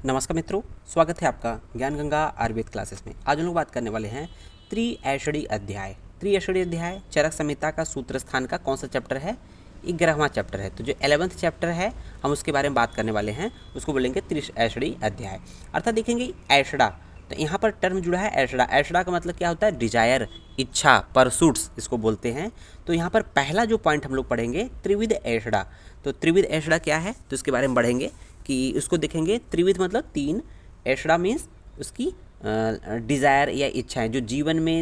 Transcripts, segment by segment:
नमस्कार मित्रों, स्वागत है आपका ज्ञान गंगा आयुर्वेद क्लासेस में। आज हम लोग बात करने वाले हैं त्रिऐषणी अध्याय। त्रिऐषणी अध्याय चरक संहिता का सूत्र स्थान का कौन सा चैप्टर है? 11वां चैप्टर है। तो जो 11th चैप्टर है हम उसके बारे में बात करने वाले हैं, उसको बोलेंगे त्रिऐषणी अध्याय। अर्थात देखेंगे ऐषणा, तो यहाँ पर टर्म जुड़ा है ऐषणा। ऐषणा का मतलब क्या होता है? डिजायर, इच्छा, परसूट्स इसको बोलते हैं। तो यहाँ पर पहला जो पॉइंट हम लोग पढ़ेंगे त्रिविध ऐषणा। तो त्रिविध ऐषणा क्या है तो इसके बारे में पढ़ेंगे कि उसको देखेंगे। त्रिविध मतलब तीन, ऐषणा मीन्स उसकी डिज़ायर या इच्छाएं जो जीवन में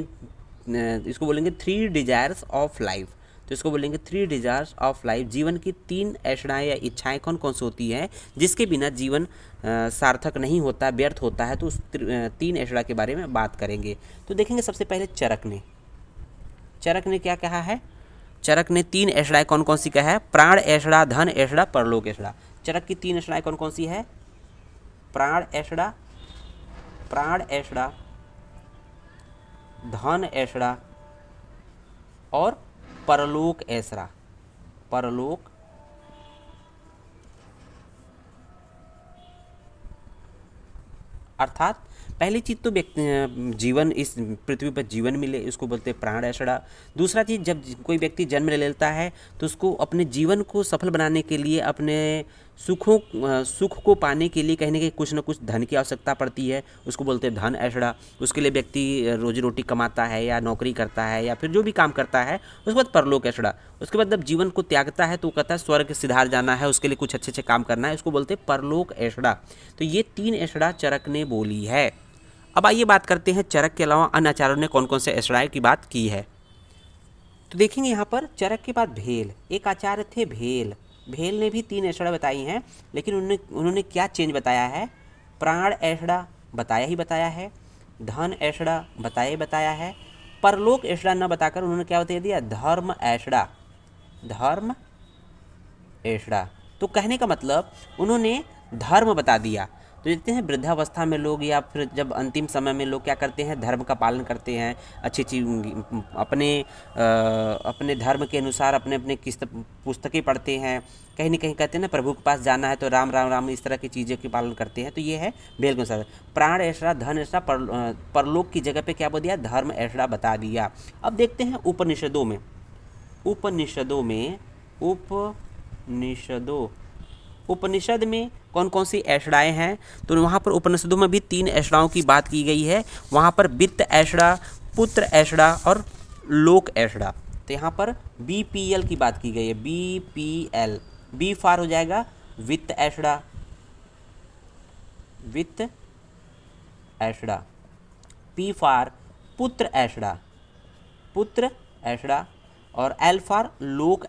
इसको बोलेंगे थ्री डिजायर्स ऑफ लाइफ। तो इसको बोलेंगे थ्री डिजायर्स ऑफ लाइफ। जीवन की तीन ऐषणाएं या इच्छाएं कौन कौन सी होती हैं जिसके बिना जीवन सार्थक नहीं होता, व्यर्थ होता है। तो उस तीन ऐषणा के बारे में बात करेंगे। तो देखेंगे सबसे पहले चरक ने क्या कहा है? चरक ने तीन ऐषणाएं कौन कौन सी कहा है? प्राण ऐषणा, धन ऐषणा, परलोक ऐषणा। चरक की तीन ऐषणाएं कौन कौन सी है? प्राण ऐषणा, धन ऐषणा और परलोक ऐषणा। परलोक अर्थात पहली चीज़ तो जीवन, इस पृथ्वी पर जीवन मिले, उसको बोलते हैं प्राण ऐषणा। दूसरा चीज़, जब कोई व्यक्ति जन्म ले लेता है तो उसको अपने जीवन को सफल बनाने के लिए, अपने सुख को पाने के लिए कहीं ना कहीं कुछ ना कुछ धन की आवश्यकता पड़ती है, उसको बोलते हैं धन ऐषणा। उसके लिए व्यक्ति रोजी रोटी कमाता है या नौकरी करता है या फिर जो भी काम करता है। उसके बाद परलोक ऐषणा, उसके बाद जब जीवन को त्यागता है तो वो कहता है स्वर्ग सिधार जाना है, उसके लिए कुछ अच्छे अच्छे काम करना है, उसको बोलते हैं परलोक ऐषणा। तो ये तीन ऐषणा चरक ने बोली है। अब आइए बात करते हैं चरक के अलावा अन्य आचार्यों ने कौन कौन से ऐषणाएं की बात की है। तो देखेंगे यहाँ पर चरक के बाद भेल, एक आचार्य थे भेल ने भी तीन ऐषणा बताई हैं, लेकिन उन्होंने क्या चेंज बताया है? प्राण ऐषणा बताया है, धन ऐषणा बताया है, परलोक ऐषणा न बताकर उन्होंने क्या बता दिया? धर्म ऐषणा। तो कहने का मतलब उन्होंने धर्म बता दिया। तो देखते हैं वृद्धावस्था में लोग या फिर जब अंतिम समय में लोग क्या करते हैं? धर्म का पालन करते हैं, अच्छी अपने धर्म के अनुसार अपने अपने पुस्तकें पढ़ते हैं, कहीं ना कहीं कहते हैं ना प्रभु के पास जाना है तो राम राम राम, इस तरह की चीज़ों के पालन करते हैं। तो ये है भेल के अनुसार। प्राण ऐषणा, धन ऐषणा, परलोक की जगह पे क्या बोल दिया? धर्म ऐषणा बता दिया। अब देखते हैं उपनिषद में कौन कौन सी ऐषणाएं हैं? तो वहाँ पर उपनिषदों में भी तीन ऐषणाओं की बात की गई है। वहाँ पर वित्त ऐषणा, पुत्र ऐषणा और लोक ऐषणा। तो यहाँ पर BPL की बात की गई है। BPL, बी फार हो जाएगा वित्त ऐषणा, पी फार पुत्र ऐषणा और एल फार लोक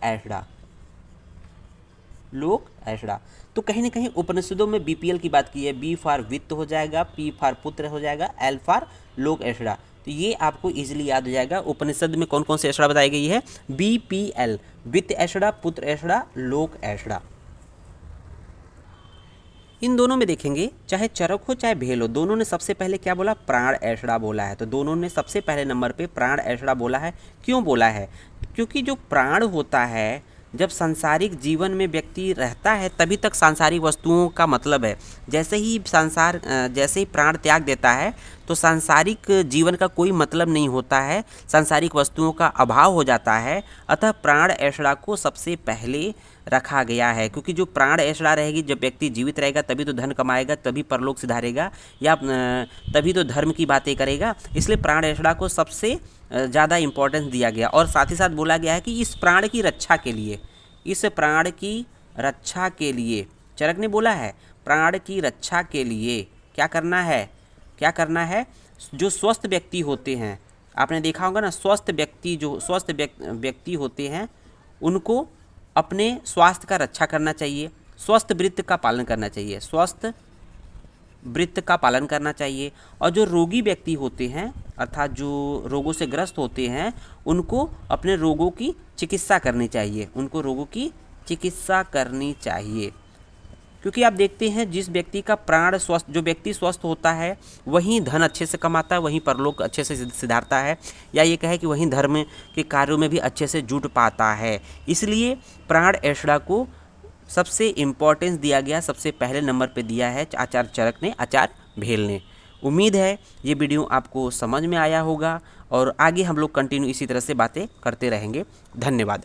ऐषणा। तो कहीं ना कहीं उपनिषदों में BPL की बात की है। बी फार वित्त हो जाएगा, पी फार पुत्र हो जाएगा, एल फार लोक ऐषणा। तो ये आपको इजीली याद हो जाएगा। उपनिषद में कौन कौन सी ऐषणा बताई गई है? BPL, वित्त ऐषणा, पुत्र ऐषणा, लोक ऐषणा। इन दोनों में देखेंगे, चाहे चरक हो चाहे भेल हो, दोनों ने सबसे पहले क्या बोला? प्राण ऐषणा बोला है। तो दोनों ने सबसे पहले नंबर पे प्राण ऐषणा बोला है। क्यों बोला है? क्योंकि जो प्राण होता है, जब सांसारिक जीवन में व्यक्ति रहता है तभी तक सांसारिक वस्तुओं का मतलब है। जैसे ही प्राण त्याग देता है तो सांसारिक जीवन का कोई मतलब नहीं होता है, सांसारिक वस्तुओं का अभाव हो जाता है। अतः प्राण ऐषणा को सबसे पहले रखा गया है, क्योंकि जो प्राण ऐषणा रहेगी, जब व्यक्ति जीवित रहेगा तभी तो धन कमाएगा, तभी परलोक सिधारेगा या तभी तो धर्म की बातें करेगा। इसलिए प्राण ऐषणा को सबसे ज़्यादा इम्पोर्टेंस दिया गया। और साथ ही साथ बोला गया है कि इस प्राण की रक्षा के लिए चरक ने बोला है, प्राण की रक्षा के लिए क्या करना है? जो स्वस्थ व्यक्ति होते हैं, आपने देखा होगा ना, स्वस्थ व्यक्ति होते हैं उनको अपने स्वास्थ्य का रक्षा करना चाहिए, स्वस्थ वृत्त का पालन करना चाहिए। और जो रोगी व्यक्ति होते हैं, अर्थात जो रोगों से ग्रस्त होते हैं, उनको अपने रोगों की चिकित्सा करनी चाहिए। क्योंकि आप देखते हैं जिस व्यक्ति का जो व्यक्ति स्वस्थ होता है वहीं धन अच्छे से कमाता है, वहीं परलोक अच्छे से सिधारता है, या ये कहे कि वहीं धर्म के कार्यों में भी अच्छे से जुट पाता है। इसलिए प्राण ऐषणा को सबसे इम्पोर्टेंस दिया गया, सबसे पहले नंबर पे दिया है आचार्य चरक ने, आचार्य भेल ने। उम्मीद है ये वीडियो आपको समझ में आया होगा और आगे हम लोग कंटिन्यू इसी तरह से बातें करते रहेंगे। धन्यवाद।